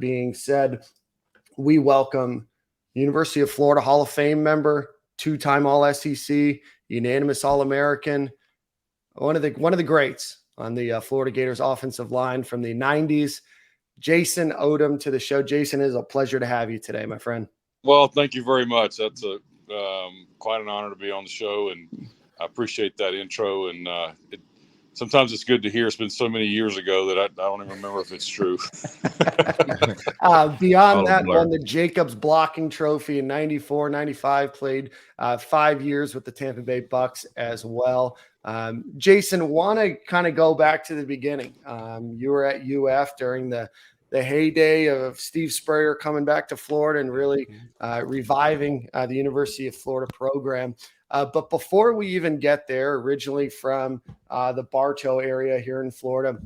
being said, we welcome University of Florida Hall of Fame member, 2-time All-SEC, unanimous All-American, one of the greats on the Florida Gators offensive line from the 90s, Jason Odom, to the show. Jason, it is a pleasure to have you today, my friend. Well, thank you very much. That's quite an honor to be on the show, and I appreciate that intro. And sometimes it's good to hear. It's been so many years ago that I don't even remember if it's true. Beyond that, won the Jacobs blocking trophy in 94, 95, played 5 years with the Tampa Bay Bucks as well. Jason, want to kind of go back to the beginning. You were at UF during the heyday of Steve Spurrier coming back to Florida and really reviving the University of Florida program. But before we even get there, originally from the Bartow area here in Florida,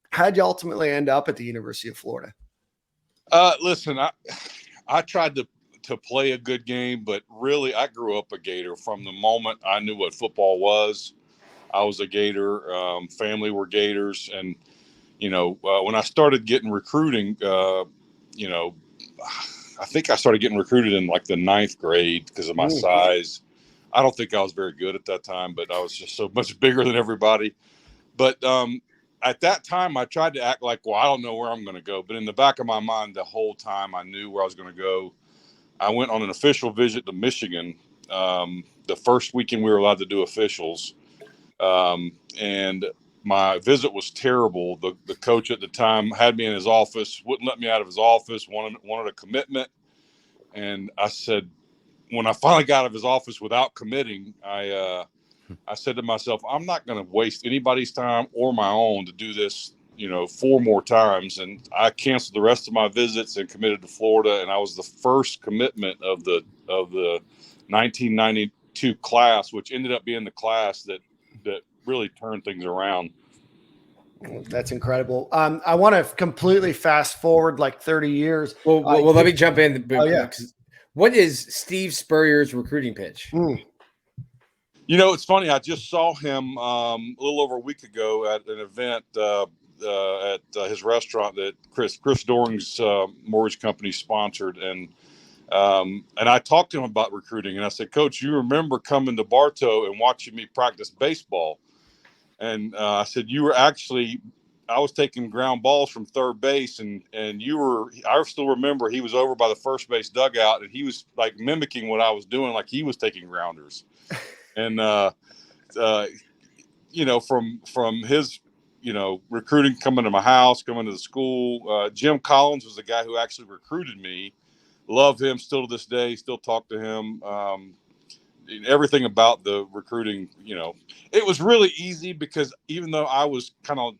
how'd you ultimately end up at the University of Florida? Listen, I tried to play a good game, but really I grew up a Gator from the moment I knew what football was. I was a Gator. Family were Gators. And, when I started getting recruiting, I think I started getting recruited in like the 9th grade because of my size. I don't think I was very good at that time, but I was just so much bigger than everybody. But at that time, I tried to act like, well, I don't know where I'm going to go. But in the back of my mind, the whole time I knew where I was going to go. I went on an official visit to Michigan the first weekend we were allowed to do officials. And my visit was terrible. The coach at the time had me in his office, wouldn't let me out of his office, wanted a commitment. And I said, when I finally got out of his office without committing, I said to myself, I'm not going to waste anybody's time or my own to do this, 4 more times. And I canceled the rest of my visits and committed to Florida. And I was the first commitment of the 1992 class, which ended up being the class that really turned things around. That's incredible. I want to completely fast forward like 30 years. Well, let me jump in. Oh, yeah. What is Steve Spurrier's recruiting pitch? It's funny. I just saw him a little over a week ago at an event at his restaurant that Chris Doring's mortgage company sponsored. And I talked to him about recruiting. And I said, Coach, you remember coming to Bartow and watching me practice baseball? And I said, I was taking ground balls from third base and I still remember he was over by the first base dugout and he was like mimicking what I was doing, like he was taking grounders. And, from his, recruiting, coming to my house, coming to the school, Jim Collins was the guy who actually recruited me. Love him still to this day, still talk to him. Everything about the recruiting, it was really easy because even though I was kind of,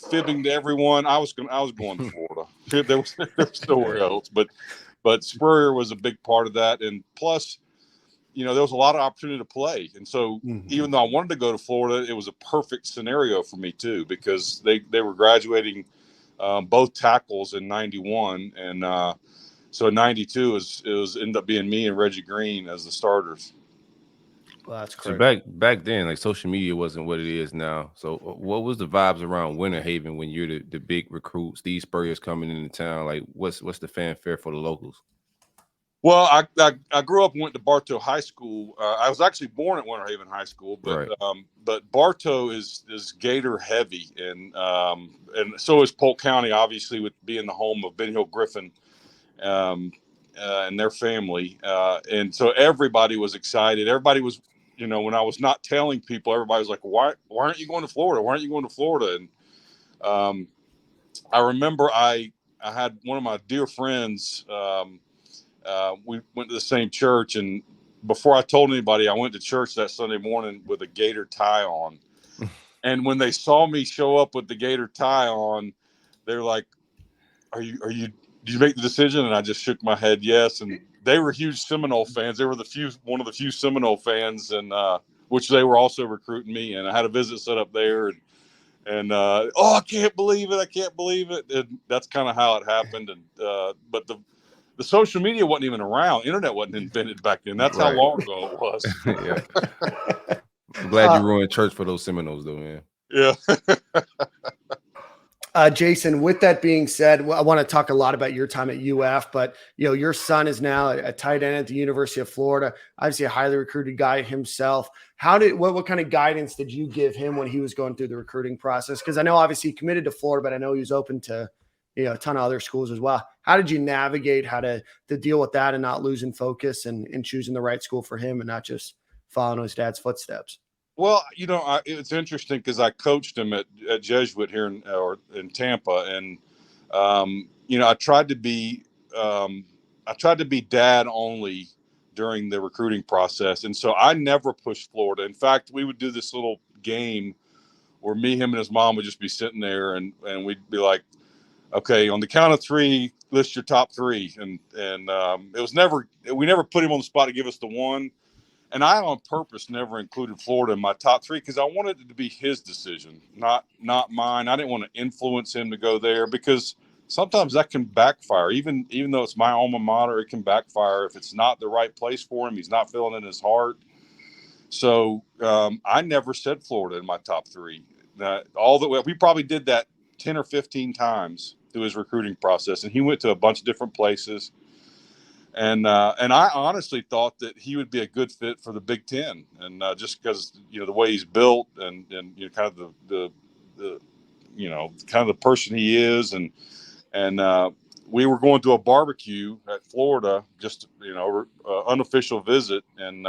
fibbing to everyone, I was going to Florida. There was nowhere else, but Spurrier was a big part of that. And plus, there was a lot of opportunity to play. And so even though I wanted to go to Florida, it was a perfect scenario for me too, because they were graduating both tackles in 91. And so in 92, it was ended up being me and Reggie Green as the starters. Well, that's correct. So back then, like, social media wasn't what it is now. So what was the vibes around Winter Haven when you're the big recruit? Steve Spurrier's coming into town. Like, what's the fanfare for the locals? Well, I grew up and went to Bartow High School. I was actually born at Winter Haven High School, but right. But Bartow is Gator heavy, and so is Polk County, obviously, with being the home of Ben Hill Griffin and their family. And so everybody was excited. Everybody was, when I was not telling people, everybody was like, why aren't you going to Florida? Why aren't you going to Florida? And I remember I had one of my dear friends. We went to the same church, and before I told anybody, I went to church that Sunday morning with a Gator tie on. And when they saw me show up with the Gator tie on, they're like, did you make the decision? And I just shook my head, yes. And they were huge Seminole fans. They were one of the few Seminole fans, and which they were also recruiting me. And I had a visit set up there, and I can't believe it. And that's kind of how it happened. And but the social media wasn't even around. Internet wasn't invented back then. That's right. How long ago it was. I'm glad you ruined church for those Seminoles, though, man. Yeah. Jason, with that being said, I want to talk a lot about your time at UF, but your son is now a tight end at the University of Florida, obviously a highly recruited guy himself. What kind of guidance did you give him when he was going through the recruiting process? Because I know obviously he committed to Florida, but I know he was open to a ton of other schools as well. How did you navigate how to deal with that and not losing focus and choosing the right school for him and not just following his dad's footsteps? Well, it's interesting because I coached him at Jesuit here in Tampa, and I tried to be dad only during the recruiting process, and so I never pushed Florida. In fact, we would do this little game where me, him, and his mom would just be sitting there, and we'd be like, "Okay, on the count of three, list your top three," and we never put him on the spot to give us the one. And I, on purpose, never included Florida in my top three because I wanted it to be his decision, not mine. I didn't want to influence him to go there because sometimes that can backfire. Even though it's my alma mater, it can backfire if it's not the right place for him. He's not feeling it in his heart. So I never said Florida in my top three. We probably did that 10 or 15 times through his recruiting process, and he went to a bunch of different places. And I honestly thought that he would be a good fit for the Big Ten, and just because the way he's built and kind of the kind of the person he is, and we were going to a barbecue at Florida, just unofficial visit, and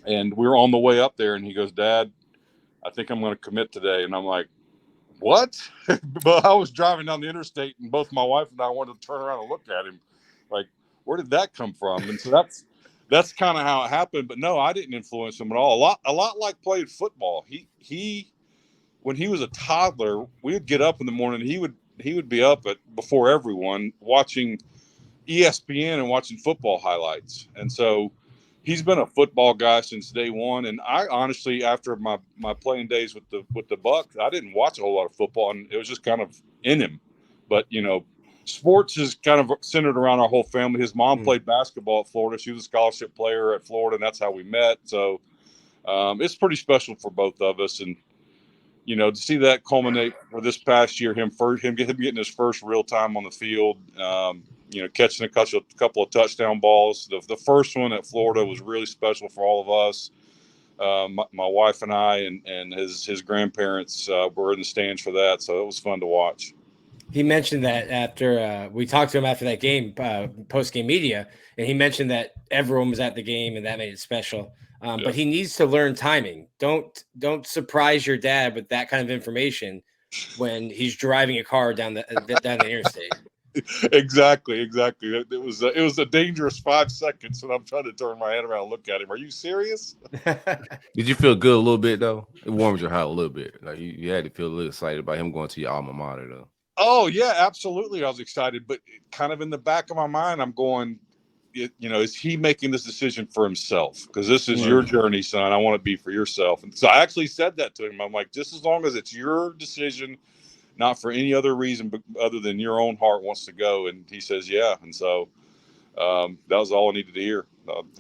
we were on the way up there, and he goes, "Dad, I think I'm going to commit today," and I'm like, "What?" But I was driving down the interstate, and both my wife and I wanted to turn around and look at him, like, where did that come from? And so that's kind of how it happened. But no, I didn't influence him at all. A lot like playing football. He when he was a toddler, we would get up in the morning. He would be up before everyone watching ESPN and watching football highlights. And so he's been a football guy since day one. And I honestly, after my playing days with the Bucks, I didn't watch a whole lot of football, and it was just kind of in him. But sports is kind of centered around our whole family. His mom played basketball at Florida. She was a scholarship player at Florida, and that's how we met. So it's pretty special for both of us. And, to see that culminate for this past year, him getting his first real time on the field, catching a couple of touchdown balls. The first one at Florida was really special for all of us. My wife and I and his grandparents were in the stands for that. So it was fun to watch. He mentioned that after we talked to him after that game, post-game media, and he mentioned that everyone was at the game and that made it special. But he needs to learn timing. Don't surprise your dad with that kind of information when he's driving a car down the interstate. Exactly. It was a dangerous 5 seconds, and I'm trying to turn my head around and look at him. Are you serious? Did you feel good a little bit though? It warmed your heart a little bit. Like you had to feel a little excited about him going to your alma mater though. Oh yeah, absolutely. I was excited, but kind of in the back of my mind, I'm going, is he making this decision for himself? Because this is your journey, son. I want to be for yourself. And so I actually said that to him. I'm like, just as long as it's your decision, not for any other reason but other than your own heart wants to go. And he says, yeah. And so that was all I needed to hear.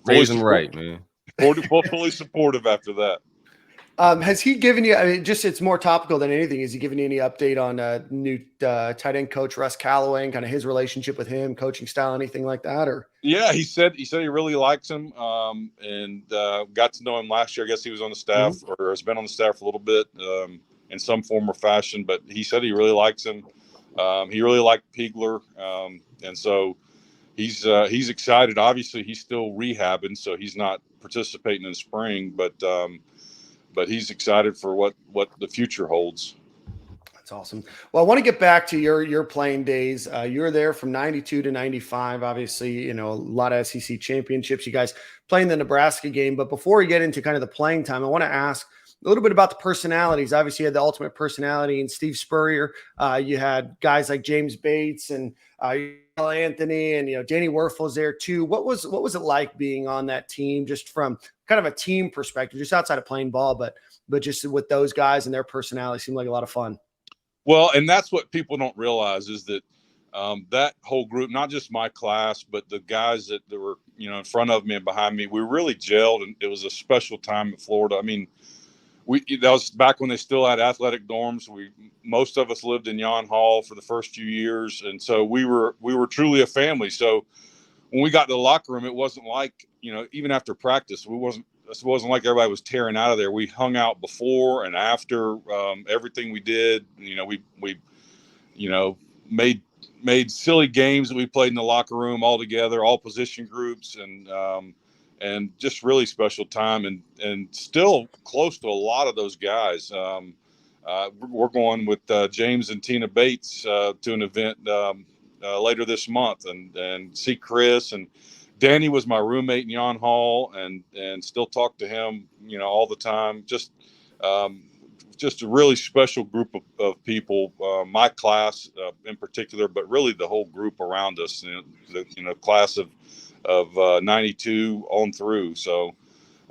Raise him right, man. Fully supportive after that. Has he given you, it's more topical than anything. Has he given you any update on new tight end coach Russ Callaway and kind of his relationship with him, coaching style, anything like that? Or yeah, he said he really likes him, and got to know him last year. I guess he was on the staff or has been on the staff for a little bit in some form or fashion. But he said he really likes him. He really liked Pegler, and so he's excited. Obviously, he's still rehabbing, so he's not participating in the spring, but he's excited for what the future holds. That's awesome. Well, I want to get back to your playing days. You were there from 92 to 95. Obviously, a lot of SEC championships. You guys playing the Nebraska game. But before we get into kind of the playing time, I want to ask a little bit about the personalities. Obviously, you had the ultimate personality in Steve Spurrier. You had guys like James Bates and Reidel Anthony, and Danny Werfel was there too. What was it like being on that team, just from kind of a team perspective, just outside of playing ball, but just with those guys and their personality? Seemed like a lot of fun. Well, and that's what people don't realize is that that whole group, not just my class, but the guys that were in front of me and behind me, we really gelled, and it was a special time at Florida. I mean, that was back when they still had athletic dorms. Most of us lived in Yon Hall for the first few years, and so we were truly a family. So when we got to the locker room, it wasn't like, even after practice, it wasn't like everybody was tearing out of there. We hung out before and after everything we did. We made silly games that we played in the locker room all together, all position groups, and just really special time, and still close to a lot of those guys. We're going with James and Tina Bates to an event later this month, and see Chris. And Danny was my roommate in Yon Hall, and still talk to him, all the time. Just a really special group of people, my class in particular, but really the whole group around us, the class of 92 on through. So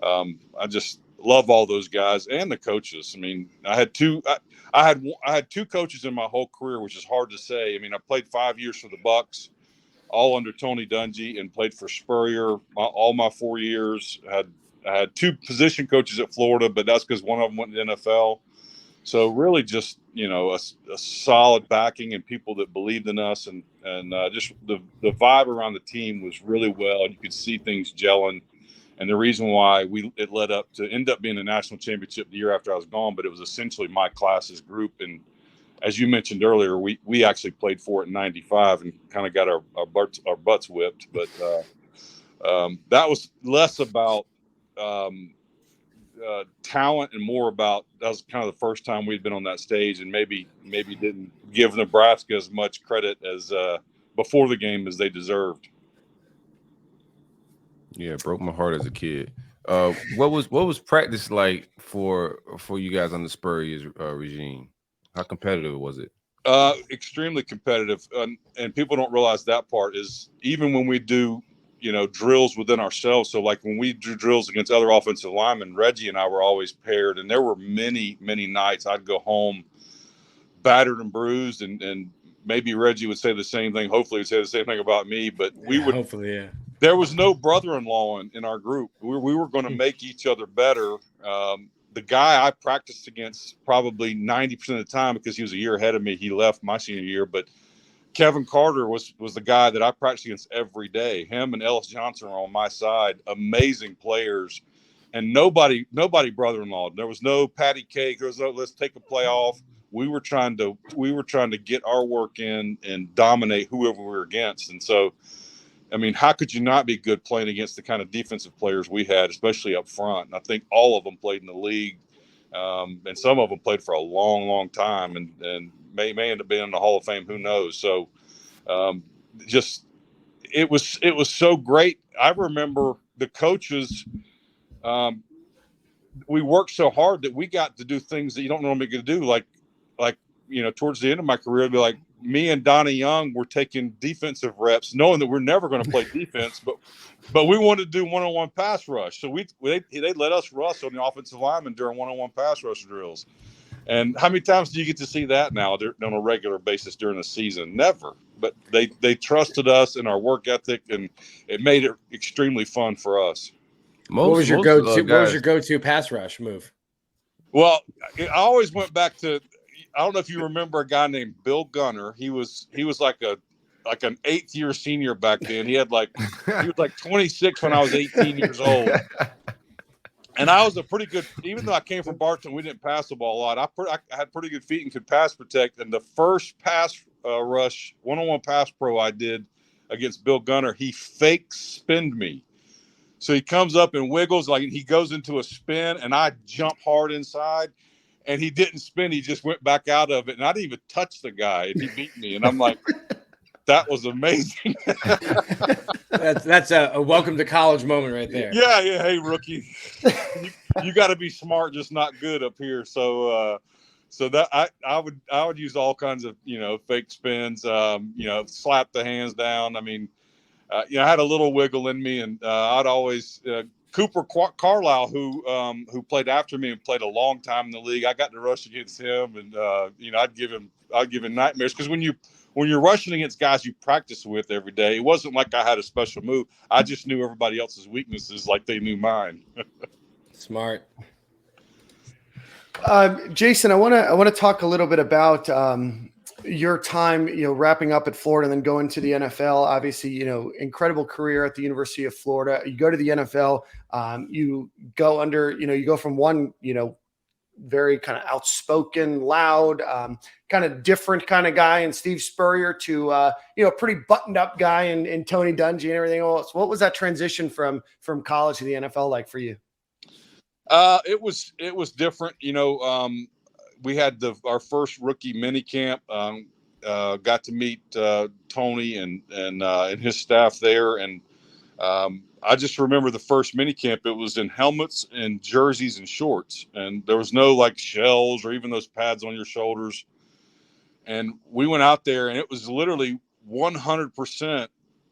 I just love all those guys and the coaches. I mean, I had two coaches in my whole career, which is hard to say. I mean, I played 5 years for the Bucks, all under Tony Dungy, and played for Spurrier all my 4 years. I had two position coaches at Florida, but that's because one of them went to the NFL. So really just, a solid backing and people that believed in us, and just the vibe around the team was really well, and you could see things gelling. And the reason why it led up to end up being a national championship the year after I was gone, but it was essentially my class's group. And as you mentioned earlier, we actually played for it in 95 and kind of got our butts whipped. But that was less about talent and more about, that was kind of the first time we'd been on that stage, and maybe didn't give Nebraska as much credit as before the game as they deserved. Yeah, it broke my heart as a kid. What was practice like for you guys on the Spurrier's regime? How competitive was it? Extremely competitive, and people don't realize that part is even when we do drills within ourselves. So like when we do drills against other offensive linemen, Reggie and I were always paired, and there were many nights I'd go home battered and bruised, and maybe Reggie would say the same thing. Hopefully, he would say the same thing about me. But we would hopefully, yeah. There was no brother-in-law in our group. We were going to make each other better. The guy I practiced against probably 90% of the time, because he was a year ahead of me, he left my senior year, but Kevin Carter was the guy that I practiced against every day. Him and Ellis Johnson are on my side, amazing players, and nobody brother-in-law. There was no patty cake. There was no let's take a play off. We were trying to get our work in and dominate whoever we were against. And so, I mean, how could you not be good playing against the kind of defensive players we had, especially up front? And I think all of them played in the league, and some of them played for a long time, and may end up being in the Hall of Fame. Who knows? So, just it was so great. I remember the coaches. We worked so hard that we got to do things that you don't normally get to do, like towards the end of my career, it'd be like me and Donnie Young were taking defensive reps, knowing that we're never going to play defense, but we wanted to do one-on-one pass rush. So they let us rush on the offensive lineman during one-on-one pass rush drills. And how many times do you get to see that now on a regular basis during the season? Never. But they trusted us and our work ethic, and it made it extremely fun for us. What was your go-to pass rush move? Well, I always went back to, I don't know if you remember a guy named Bill Gunner. He was like an 8th year senior back then. He was like 26 when I was 18 years old. And I was a pretty good, even though I came from Barton, we didn't pass the ball a lot. I had pretty good feet and could pass protect. And the first pass rush, one-on-one pass pro I did against Bill Gunner, he fake spinned me. So he comes up and wiggles, like he goes into a spin, and I jump hard inside. And he didn't spin. He just went back out of it. And I didn't even touch the guy. And he beat me. And I'm like, that was amazing. That's a welcome to college moment right there. Yeah. Hey, rookie, you got to be smart, just not good up here. So that I would use all kinds of, fake spins, slap the hands down. I mean, I had a little wiggle in me, and I'd always, Cooper Carlisle, who played after me and played a long time in the league, I got to rush against him, and I'd give him nightmares, because when you're rushing against guys you practice with every day, it wasn't like I had a special move. I just knew everybody else's weaknesses like they knew mine. Smart. Jason, I want to talk a little bit about your time, wrapping up at Florida and then going to the NFL. Obviously, incredible career at the University of Florida. You go to the NFL, you go under, you go from one, very kind of outspoken, loud, kind of different kind of guy in Steve Spurrier to, a pretty buttoned up guy in Tony Dungy and everything else. What was that transition from college to the NFL like for you? It was different. We had our first rookie mini camp. Got to meet Tony and his staff there, and I just remember the first mini camp. It was in helmets and jerseys and shorts, and there was no like shells or even those pads on your shoulders. And we went out there, and it was literally 100%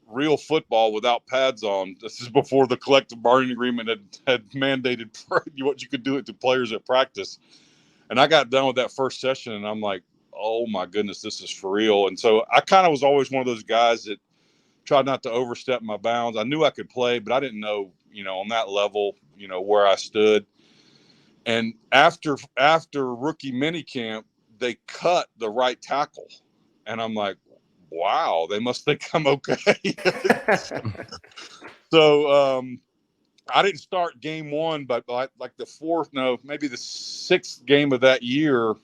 real football without pads on. This is before the collective bargaining agreement had mandated what you could do it to players at practice. And I got done with that first session, and I'm like, oh my goodness, this is for real. And so I kind of was always one of those guys that tried not to overstep my bounds. I knew I could play, but I didn't know, on that level, where I stood. And after rookie minicamp, they cut the right tackle. And I'm like, wow, they must think I'm okay. So I didn't start game one, but like the sixth game of that year,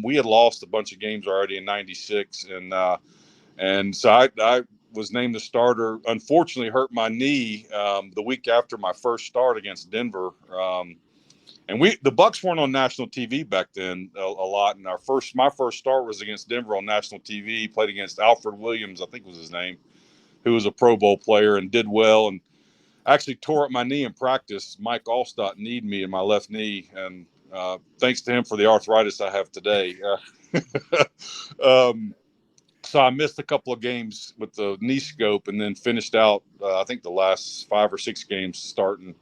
we had lost a bunch of games already in '96, and so I was named the starter. Unfortunately, hurt my knee the week after my first start against Denver, and the Bucs weren't on national TV back then a lot. And my first start was against Denver on national TV. Played against Alfred Williams, I think was his name, who was a Pro Bowl player and did well. And actually tore up my knee in practice. Mike Allstott kneed me in my left knee, and thanks to him for the arthritis I have today. So I missed a couple of games with the knee scope, and then finished out, I think, the last 5 or 6 games starting.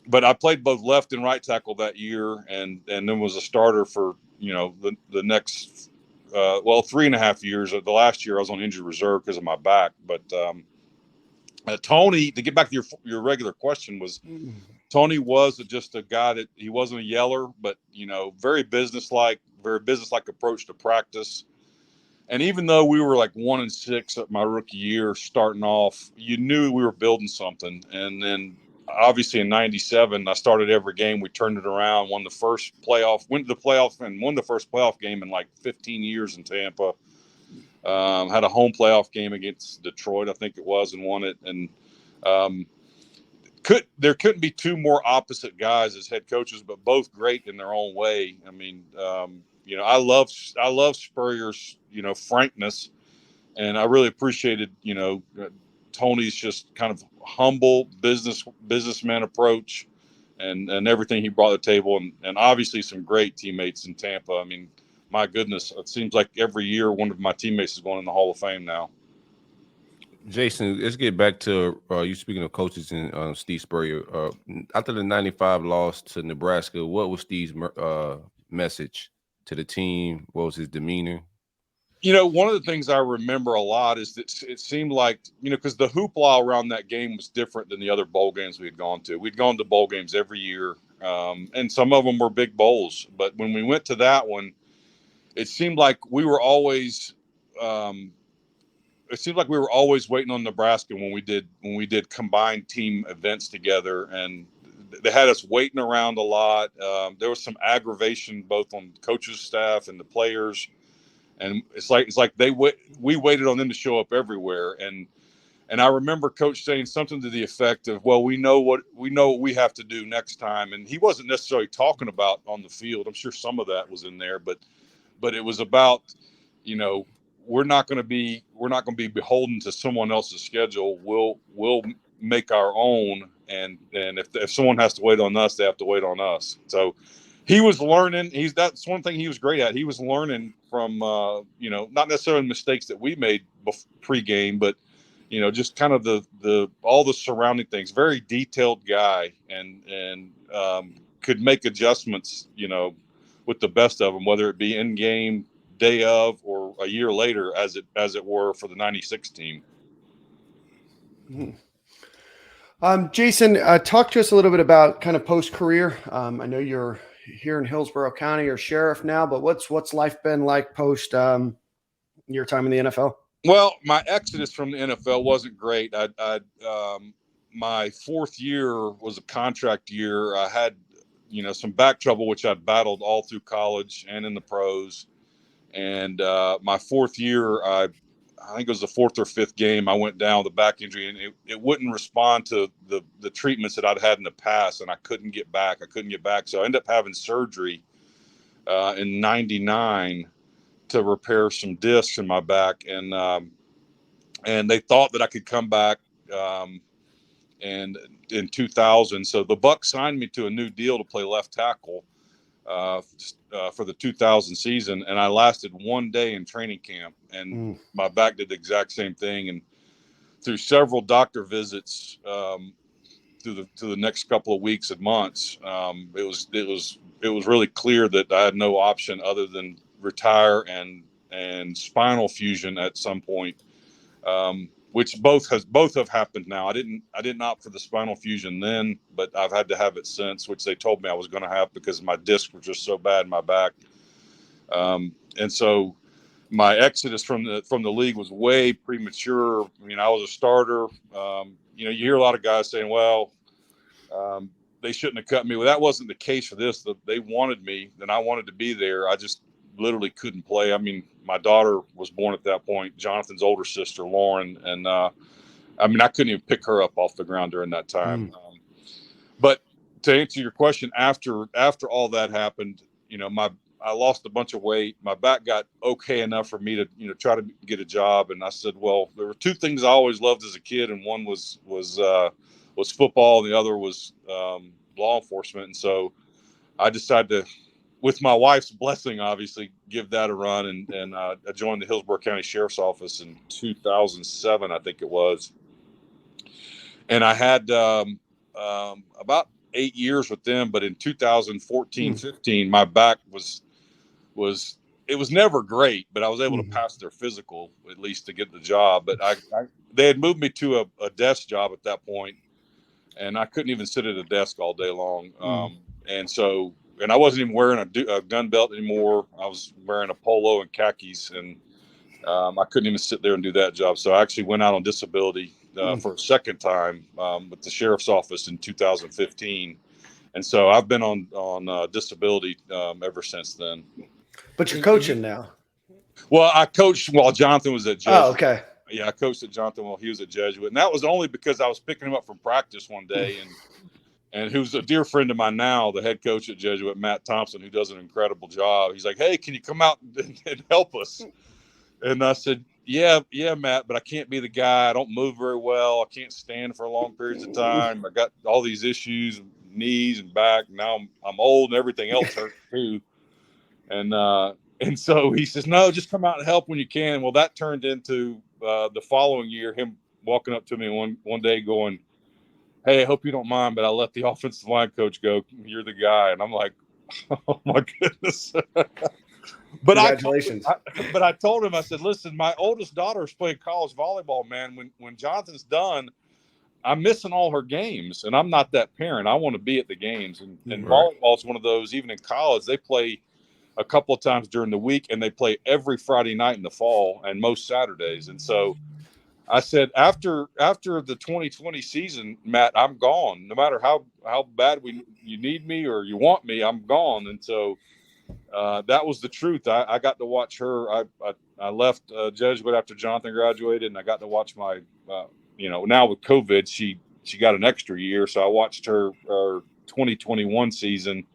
But I played both left and right tackle that year, and then was a starter for the next 3.5 years. The last year I was on injured reserve because of my back, but. Tony, to get back to your regular question, Tony was just a guy that he wasn't a yeller, but very businesslike approach to practice. And even though we were like 1-6 at my rookie year starting off, you knew we were building something. And then obviously in '97, I started every game. We turned it around, went to the first playoff game in like 15 years in Tampa. Had a home playoff game against Detroit, I think it was, and won it. And there couldn't be two more opposite guys as head coaches, but both great in their own way. I mean, I love Spurrier's frankness, and I really appreciated Tony's just kind of humble businessman approach, and everything he brought to the table, and obviously some great teammates in Tampa. I mean, my goodness, it seems like every year one of my teammates is going in the Hall of Fame now. Jason, let's get back to you speaking of coaches and Steve Spurrier. After the '95 loss to Nebraska, what was Steve's message to the team? What was his demeanor? One of the things I remember a lot is that it seemed like, because the hoopla around that game was different than the other bowl games we had gone to. We'd gone to bowl games every year, and some of them were big bowls. But when we went to that one, it seemed like we were always waiting on Nebraska when we did combined team events together, and they had us waiting around a lot. There was some aggravation both on the coaches' staff and the players, and it's like we waited on them to show up everywhere. And I remember Coach saying something to the effect of, "Well, we know what we have to do next time." And he wasn't necessarily talking about on the field. I'm sure some of that was in there, but it was about, we're not going to be beholden to someone else's schedule. We'll make our own, and if someone has to wait on us, they have to wait on us. So he was learning. That's one thing he was great at. He was learning from not necessarily mistakes that we made pre-game, but just kind of the all the surrounding things. Very detailed guy, and could make adjustments, with the best of them, whether it be in game, day of, or a year later, as it were for the '96 team. Jason, talk to us a little bit about kind of post-career. I know you're here in Hillsborough County or sheriff now, but what's life been like post your time in the NFL? Well, my exodus from the NFL wasn't great. My fourth year was a contract year. I had, some back trouble, which I'd battled all through college and in the pros. And my fourth year, I think it was the fourth or fifth game, I went down with a back injury, and it wouldn't respond to the treatments that I'd had in the past, and I couldn't get back. So I ended up having surgery in '99 to repair some discs in my back, and they thought that I could come back and in 2000. So the Bucs signed me to a new deal to play left tackle for the 2000 season, and I lasted 1 day in training camp, and my back did the exact same thing. And through several doctor visits through the next couple of weeks and months, it was really clear that I had no option other than retire and spinal fusion at some point, which both have happened now. I didn't opt for the spinal fusion then, but I've had to have it since, which they told me I was going to have because my discs were just so bad in my back. And so my exodus from the league was way premature. I mean, I was a starter. You hear a lot of guys saying, well, they shouldn't have cut me. Well, that wasn't the case for this. They wanted me, and I wanted to be there. I just literally couldn't play. I mean, my daughter was born at that point, Jonathan's older sister, Lauren. And I couldn't even pick her up off the ground during that time. But to answer your question, after all that happened, I lost a bunch of weight. My back got okay enough for me to try to get a job. And I said, well, there were two things I always loved as a kid, and one was football, and the other was law enforcement. And so I decided to, with my wife's blessing, obviously, give that a run. And I joined the Hillsborough County Sheriff's Office in 2007, I think it was. And I had about 8 years with them. But in 2014, 15, my back was never great, but I was able to pass their physical at least to get the job. But they had moved me to a desk job at that point, and I couldn't even sit at a desk all day long. And I wasn't even wearing a gun belt anymore. I was wearing a polo and khakis, and I couldn't even sit there and do that job. So I actually went out on disability for a second time with the sheriff's office in 2015. And so I've been on disability ever since then. But you're coaching now. Well, I coached while Jonathan was at Jesuit. Oh, okay. Yeah, I coached at Jonathan while he was at Jesuit. And that was only because I was picking him up from practice one day, and who's a dear friend of mine now, the head coach at Jesuit, Matt Thompson, who does an incredible job. He's like, hey, can you come out and help us? And I said, yeah, Matt, but I can't be the guy. I don't move very well. I can't stand for long periods of time. I got all these issues, knees and back. Now I'm old and everything else hurts too. And so he says, no, just come out and help when you can. Well, that turned into the following year, him walking up to me one day going, hey, I hope you don't mind, but I let the offensive line coach go. You're the guy. And I'm like, oh my goodness. But congratulations. I told him, I said, listen, my oldest daughter is playing college volleyball, man. When Jonathan's done, I'm missing all her games, and I'm not that parent. I want to be at the games. And volleyball is one of those, even in college, they play a couple of times during the week, and they play every Friday night in the fall and most Saturdays. And so I said, after the 2020 season, Matt, I'm gone. No matter how bad you need me or you want me, I'm gone. And so that was the truth. I got to watch her. I left Jesuit after Jonathan graduated, and I got to watch my, now with COVID, she got an extra year. So I watched her 2021 season,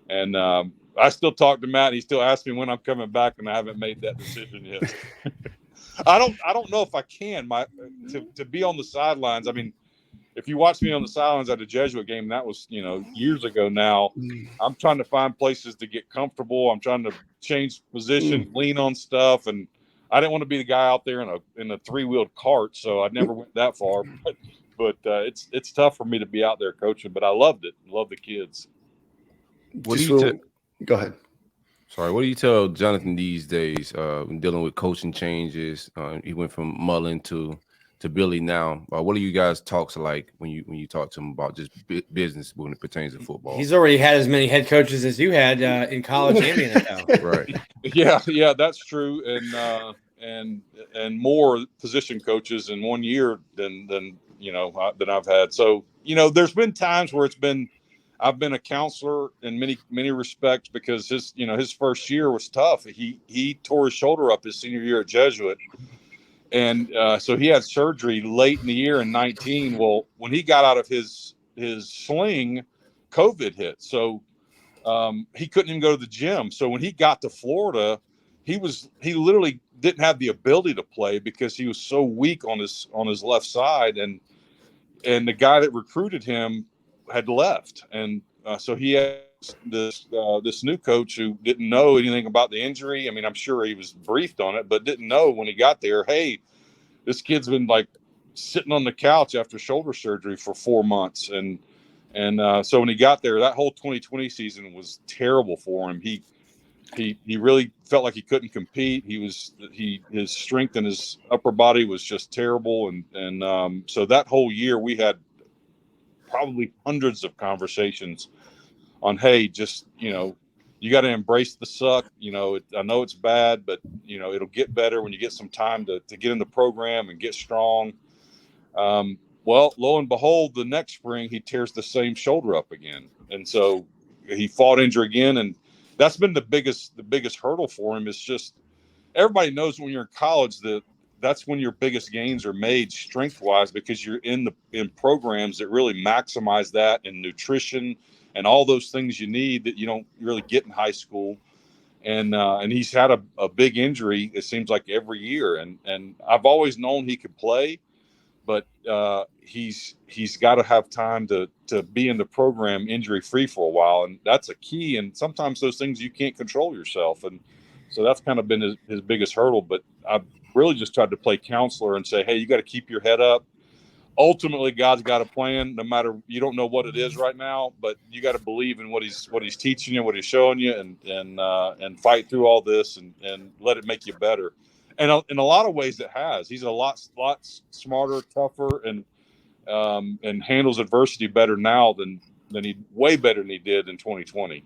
and I still talk to Matt. He still asks me when I'm coming back, and I haven't made that decision yet. I don't know if I can. To be on the sidelines. I mean, if you watch me on the sidelines at a Jesuit game, that was years ago. Now I'm trying to find places to get comfortable. I'm trying to change position, lean on stuff, and I didn't want to be the guy out there in a 3-wheeled cart, so I never went that far. But it's tough for me to be out there coaching. But I loved it. Love the kids. Go ahead. Sorry, what do you tell Jonathan these days when dealing with coaching changes? He went from Mullen to to Billy now. What are you guys talks like when you talk to him about just business when it pertains to football? He's already had as many head coaches as you had in college and the NFL. Right. Yeah, that's true, and more position coaches in 1 year than than I've had. So there's been times where I've been a counselor in many respects because his first year was tough. He tore his shoulder up his senior year at Jesuit. And so he had surgery late in the year in 19. Well, when he got out of his sling, COVID hit. So he couldn't even go to the gym. So when he got to Florida, he literally didn't have the ability to play because he was so weak on his left side. And the guy that recruited him had left. And so he had this new coach who didn't know anything about the injury. I mean, I'm sure he was briefed on it, but didn't know when he got there, hey, this kid's been like sitting on the couch after shoulder surgery for 4 months. And so when he got there, that whole 2020 season was terrible for him. He really felt like he couldn't compete. His strength in his upper body was just terrible. And so that whole year we had probably hundreds of conversations on, hey, just, you got to embrace the suck. I know it's bad, but it'll get better when you get some time to get in the program and get strong. Well, lo and behold, the next spring he tears the same shoulder up again, and so he fought injury again, and that's been the biggest hurdle for him. Is just everybody knows when you're in college that's when your biggest gains are made strength wise, because you're in programs that really maximize that in nutrition and all those things you need that you don't really get in high school. And he's had a big injury, it seems like, every year. And I've always known he could play, but he's got to have time to be in the program injury free for a while. And that's a key. And sometimes those things you can't control yourself. And so that's kind of been his biggest hurdle. But I've really just tried to play counselor and say, hey, you got to keep your head up. Ultimately, God's got a plan, no matter, you don't know what it is right now, but you got to believe in what he's teaching you, what he's showing you, and fight through all this and let it make you better. And in a lot of ways it has. He's a lot smarter, tougher, and handles adversity better now than way better than he did in 2020.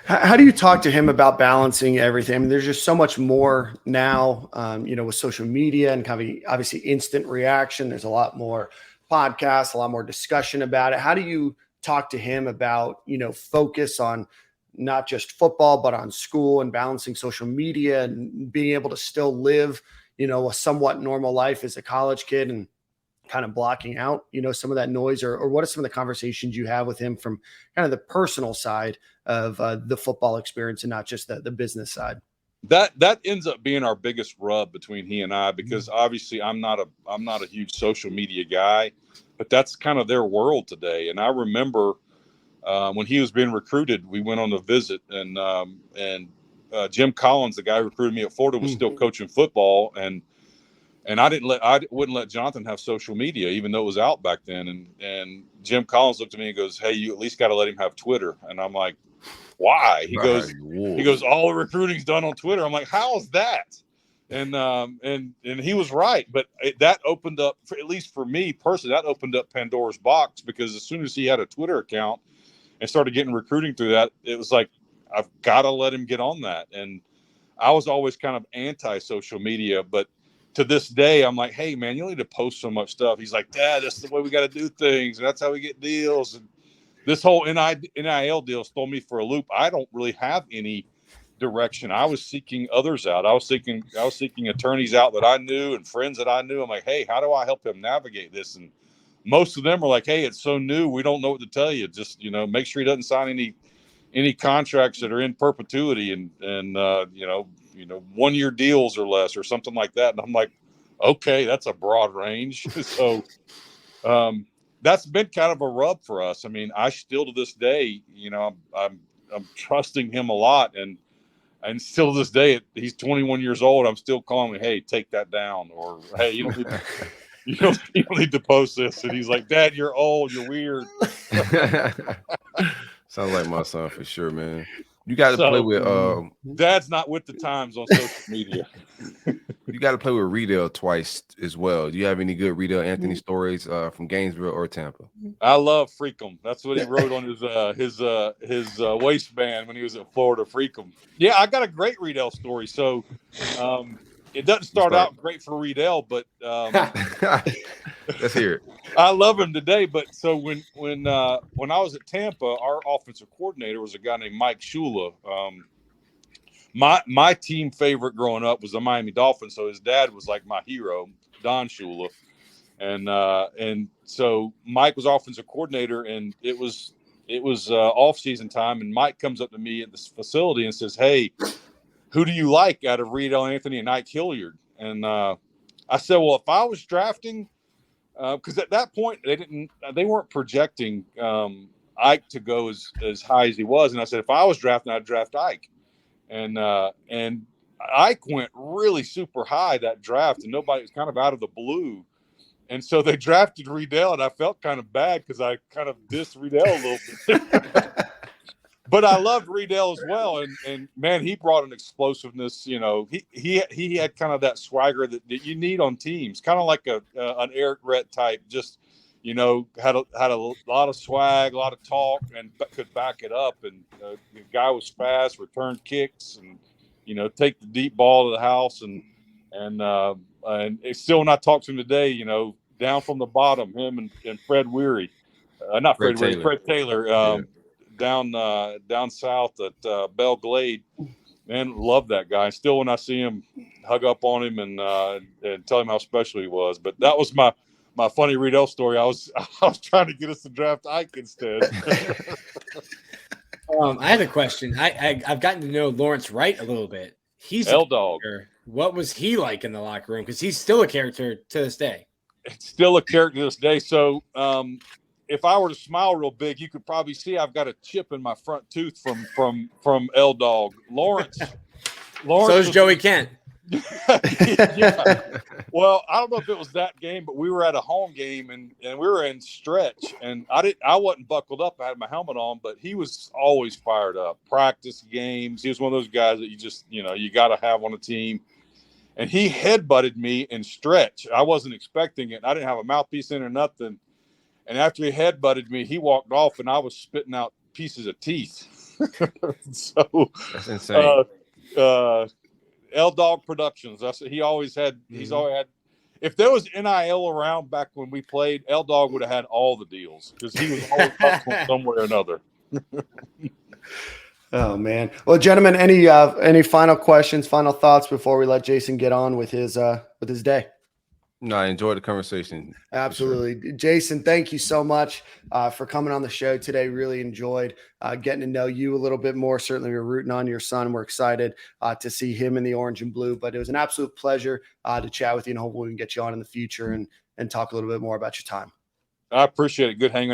How do you talk to him about balancing everything? I mean, there's just so much more now, with social media and kind of obviously instant reaction. There's a lot more podcasts, a lot more discussion about it. How do you talk to him about, focus on not just football, but on school and balancing social media and being able to still live, a somewhat normal life as a college kid and kind of blocking out, some of that noise, or what are some of the conversations you have with him from kind of the personal side of the football experience and not just the business side? That ends up being our biggest rub between he and I, because obviously I'm not a huge social media guy, but that's kind of their world today. And I remember when he was being recruited, we went on a visit, and Jim Collins, the guy who recruited me at Florida, was still coaching football, and I wouldn't let Jonathan have social media, even though it was out back then. And Jim Collins looked at me and goes, "Hey, you at least got to let him have Twitter." And I'm like, "Why?" He goes, "All the recruiting's done on Twitter." I'm like, "How is that?" And he was right. But that opened up, at least for me personally, that opened up Pandora's box, because as soon as he had a Twitter account and started getting recruiting through that, it was like, I've got to let him get on that. And I was always kind of anti-social media, but to this day, I'm like, hey, man, you don't need to post so much stuff. He's like, Dad, that's the way we got to do things, and that's how we get deals. And this whole NIL deal threw me for a loop. I don't really have any direction. I was seeking others out. I was seeking attorneys out that I knew and friends that I knew. I'm like, hey, how do I help him navigate this? And most of them are like, hey, it's so new, we don't know what to tell you. Just, make sure he doesn't sign any contracts that are in perpetuity and 1 year deals or less or something like that. And I'm like, okay, that's a broad range. So that's been kind of a rub for us. I mean, I still to this day, I'm trusting him a lot, and still to this day, he's 21 years old. I'm still calling him, hey, take that down, or hey, you don't need to post this. And he's like, Dad, you're old, you're weird. Sounds like my son for sure, man. You got to So, play with Dad's not with the times on social media. you got to play with Reidel twice as well. Do you have any good Reidel Anthony stories from Gainesville or Tampa? I love Freakum. That's what he wrote on his waistband when he was at Florida. Freakum. Yeah, I got a great Reidel story. So it doesn't start out great for Reidel, but let's hear it. I love him today. But so when I was at Tampa, our offensive coordinator was a guy named Mike Shula. My team favorite growing up was the Miami Dolphins. So his dad was like my hero, Don Shula. And so Mike was offensive coordinator, and it was off season time. And Mike comes up to me at this facility and says, "Hey, who do you like out of Reidel Anthony and Ike Hilliard?" And I said, "Well, if I was drafting, because at that point they weren't projecting Ike to go as high as he was." And I said, "If I was drafting, I'd draft Ike." And Ike went really super high that draft, and nobody was kind of out of the blue. And so they drafted Reidel, and I felt kind of bad because I kind of dissed Reidel a little bit. But I loved Reidel as well, and man, he brought an explosiveness. You know, he had kind of that swagger that you need on teams, kind of like an Eric Rhett type. Just, you know, had a lot of swag, a lot of talk, and could back it up. And the guy was fast, returned kicks, and you know, take the deep ball to the house, and it's still, when I talk to him today, you know, down from the bottom, him and Fred Weary, not Fred Weary, Fred Taylor, down south at Belle Glade. Man, love that guy. Still, when I see him, hug up on him and tell him how special he was. But that was my funny Reidel story. I was trying to get us to draft Ike instead. I have a question. I've gotten to know Lawrence Wright a little bit. He's L-Dog. What was he like in the locker room? Because he's still a character to this day. It's still a character to this day. So if I were to smile real big, you could probably see I've got a chip in my front tooth from L-Dog. Lawrence. So is Joey Kent. Yeah. Well, I don't know if it was that game, but we were at a home game and we were in stretch, and I wasn't buckled up. I had my helmet on, but he was always fired up. Practice, games. He was one of those guys that you got to have on a team. And he headbutted me in stretch. I wasn't expecting it. I didn't have a mouthpiece in or nothing. And after he headbutted me, he walked off, and I was spitting out pieces of teeth. So that's insane. L-Dog Productions. He's always had. If there was NIL around back when we played, L-Dog would have had all the deals because he was always up some way or another. Oh man. Well, gentlemen, any final questions, final thoughts before we let Jason get on with his day? No, I enjoyed the conversation. Absolutely. Sure. Jason, thank you so much for coming on the show today. Really enjoyed getting to know you a little bit more. Certainly we're rooting on your son. We're excited to see him in the orange and blue, but it was an absolute pleasure to chat with you, and hopefully we can get you on in the future and talk a little bit more about your time. I appreciate it. Good hanging out.